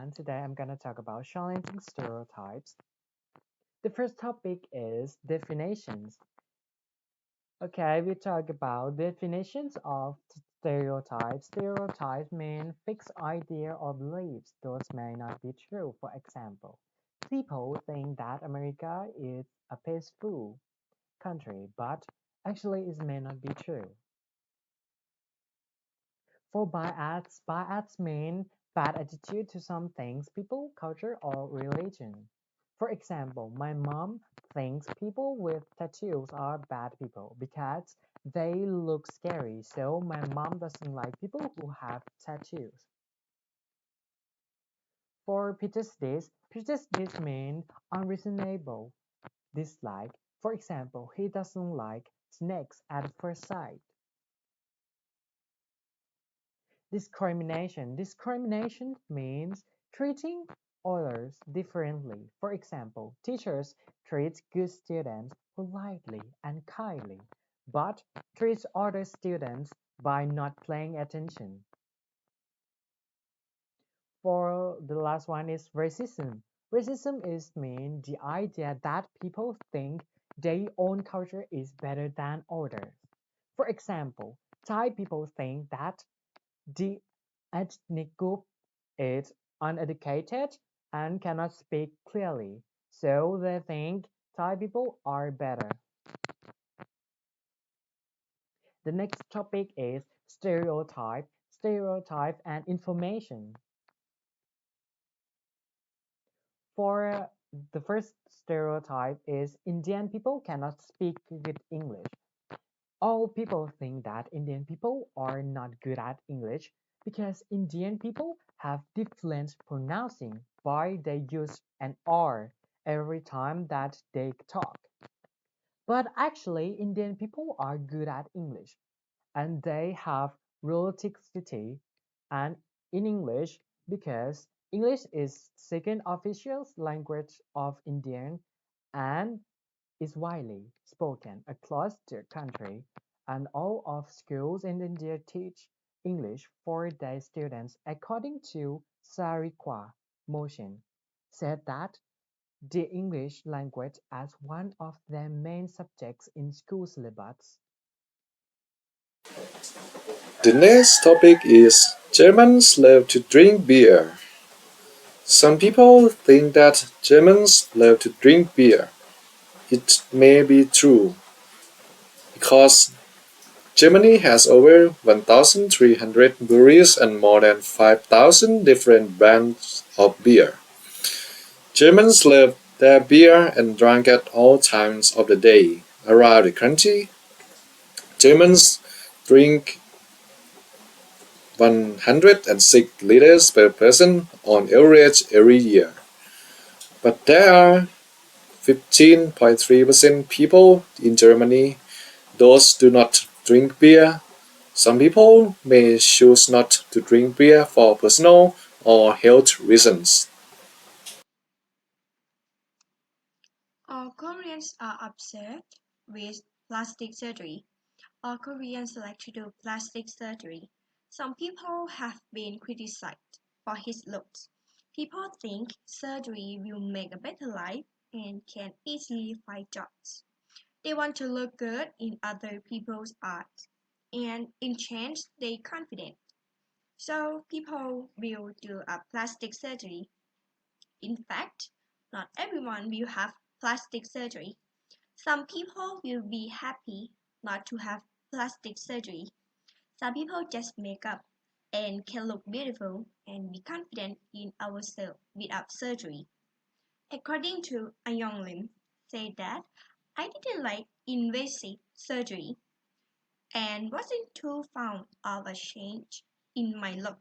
everyone. Today I'm going to talk about challenging stereotypes. The first topic is definitions. Okay, we talk about definitions of stereotypes. Stereotypes mean fixed idea or beliefs. Those may not be true. For example, people think that America is a peaceful country, but actually it may not be true. For biads mean bad attitude to some things, people, culture, or religion. For example, my mom thinks people with tattoos are bad people because they look scary, so my mom doesn't like people who have tattoos. For prejudice means unreasonable dislike. For example, he doesn't like snakes at first sight. Discrimination means treating others differently. For example, teachers treat good students politely and kindly, but treat other students by not paying attention. For the last one is racism. Racism is mean the idea that people think their own culture is better than others. For example, Thai people think that the ethnic group is uneducated and cannot speak clearly, so they think Thai people are better. The next topic is stereotype and information. For the first stereotype is Indian people cannot speak good English. All people think that Indian people are not good at English because Indian people have different pronouncing why they use an R every time that they talk. But actually, Indian people are good at English and they have relativity and in English because English is second official language of Indian and is widely spoken across the country, and all of schools in India teach English for their students according to Sarikwa motion, said that the English language as one of their main subjects in school syllabus. The next topic is Germans love to drink beer. Some people think that Germans love to drink beer. It may be true because Germany has over 1,300 breweries and more than 5,000 different brands of beer. Germans love their beer and drink at all times of the day. Around the country, Germans drink 106 liters per person on average every year. But there are 15.3% people in Germany those do not drink beer. Some people may choose not to drink beer for personal or health reasons. Koreans are upset with plastic surgery. All Koreans like to do plastic surgery. Some people have been criticized for his looks. People think surgery will make a better life and can easily find jobs. They want to look good in other people's eyes and enhance their confidence. So people will do a plastic surgery. In fact, not everyone will have plastic surgery. Some people will be happy not to have plastic surgery. Some people just make up and can look beautiful and be confident in ourselves without surgery. According to a young Lim, said that I didn't like invasive surgery and wasn't too fond of a change in my look.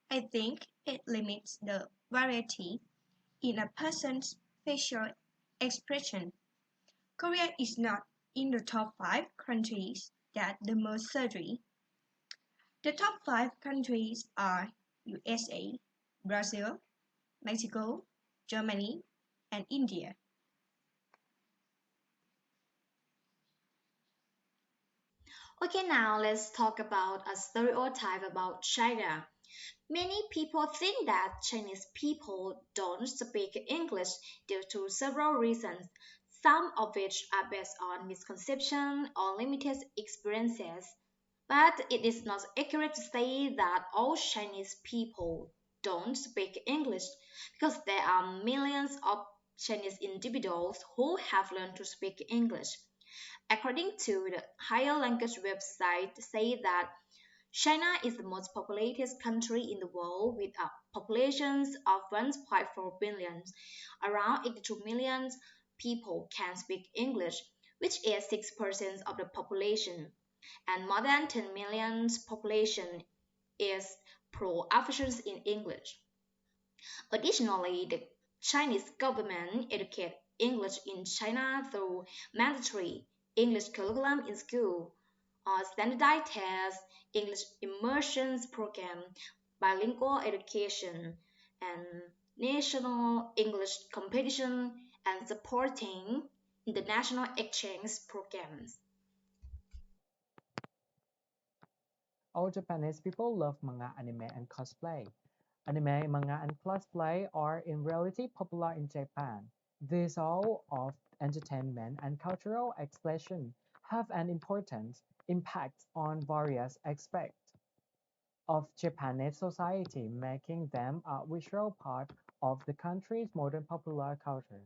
I think it limits the variety in a person's facial expression. Korea is not in the top 5 countries that the most surgery. The top 5 countries are USA, Brazil, Mexico, Germany, and India. Okay, now let's talk about a stereotype about China. Many people think that Chinese people don't speak English due to several reasons, some of which are based on misconception or limited experiences. But it is not accurate to say that all Chinese people don't speak English because there are millions of Chinese individuals who have learned to speak English. According to the higher language website, say that China is the most populated country in the world with a population of 1.4 billion. Around 82 million people can speak English, which is 6% of the population, and more than 10 million population is proficient in English. Additionally, the Chinese government educates English in China through mandatory English curriculum in school, standardized tests, English immersion program, bilingual education, and national English competition, and supporting international exchange programs. All Japanese people love manga, anime, and cosplay. Anime, manga, and cosplay are in reality popular in Japan. These all of entertainment and cultural expression have an important impact on various aspects of Japanese society, making them a visual part of the country's modern popular culture.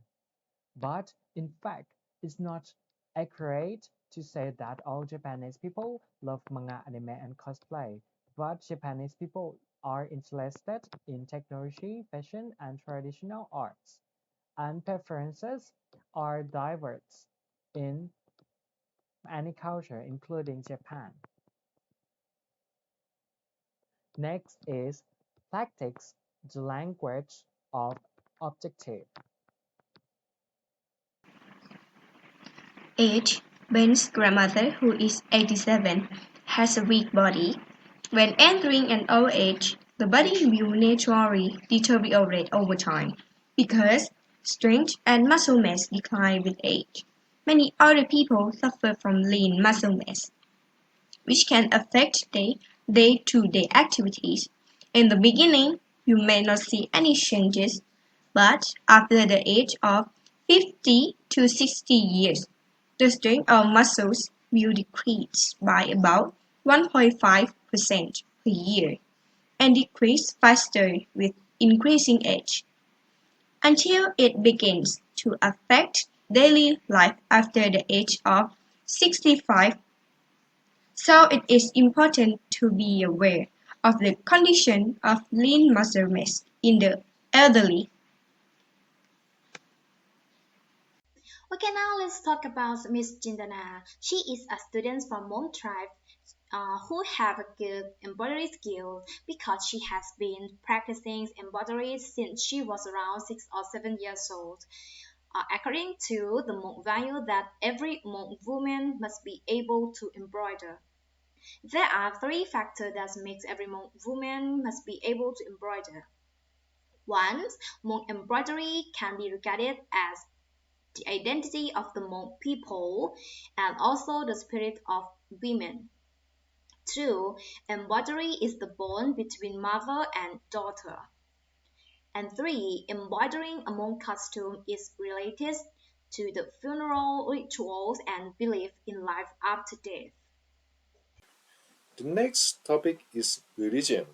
But in fact, it's not accurate to say that all Japanese people love manga, anime, and cosplay. But Japanese people are interested in technology, fashion, and traditional arts, and preferences are diverse in any culture, including Japan. Next is tactics, the language of objective. Age: Ben's grandmother, who is 87, has a weak body. When entering an old age, the body will naturally deteriorate over time because strength and muscle mass decline with age. Many older people suffer from lean muscle mass, which can affect their day-to-day activities. In the beginning, you may not see any changes, but after the age of 50 to 60 years, the strength of muscles will decrease by about 1.5% per year and decrease faster with increasing age until it begins to affect daily life after the age of 65. So it is important to be aware of the condition of lean muscle mass in the elderly. Okay, now let's talk about Miss Jindana. She is a student from Mon tribe who have a good embroidery skill because she has been practicing embroidery since she was around 6 or 7 years old. According to the Monk value that every Monk woman must be able to embroider. There are three factors that makes every Monk woman must be able to embroider. One, Monk embroidery can be regarded as the identity of the Hmong people and also the spirit of women. Two, embroidery is the bond between mother and daughter. And three, embroidering among costume is related to the funeral rituals and belief in life after death. The next topic is religion.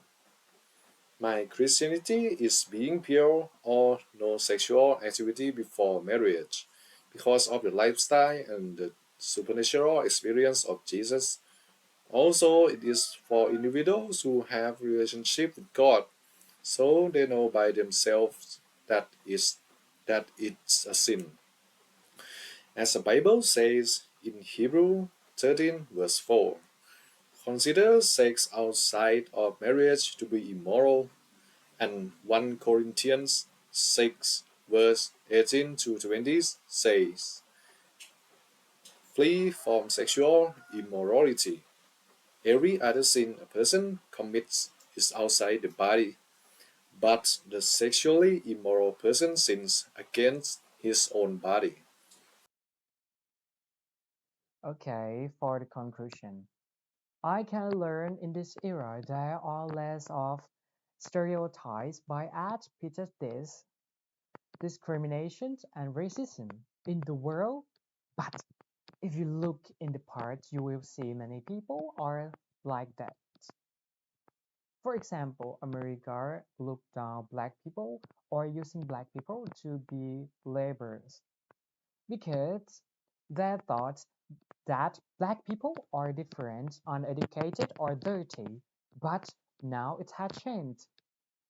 My Christianity is being pure or no sexual activity before marriage because of the lifestyle and the supernatural experience of Jesus. Also, it is for individuals who have relationship with God, so they know by themselves that it's a sin. As the Bible says in Hebrew 13 verse 4, consider sex outside of marriage to be immoral, and 1 Corinthians 6 verse 18 to 20 says, flee from sexual immorality. Every other sin a person commits is outside the body, but the sexually immoral person sins against his own body. Okay, for the conclusion. I can learn in this era there are less of Stereotypes by at Peter this discriminations and racism in the world, but if you look in the parts, you will see many people are like that. For example, America looked down black people or using black people to be laborers because they thought that black people are different, uneducated, or dirty. But now it had changed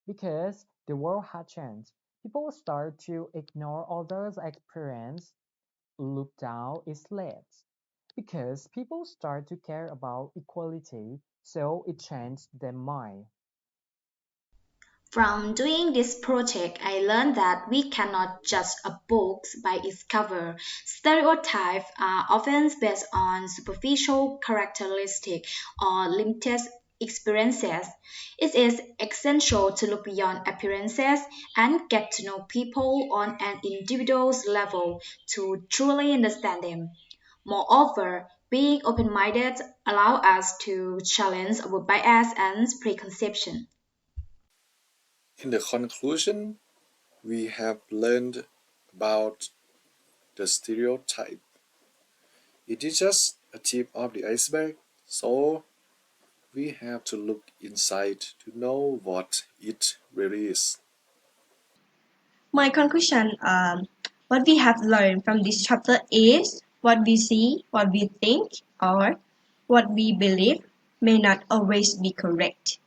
because the world had changed. People start to ignore all those experience, look down is less because people start to care about equality, so it changed their mind. From doing this project, I learned that we cannot judge a book by its cover. Stereotypes are often based on superficial characteristics or limited experiences. It is essential to look beyond appearances and get to know people on an individual's level to truly understand them. Moreover, being open-minded allows us to challenge our bias and preconception. In the conclusion, we have learned about the stereotype. It is just a tip of the iceberg, so we have to look inside to know what it really is. My conclusion what we have learned from this chapter is what we see, what we think, or what we believe may not always be correct.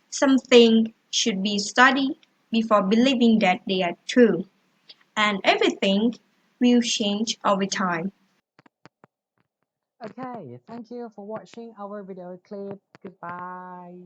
Something should be studied before believing that they are true, and everything will change over time. Okay, thank you for watching our video clip. Goodbye.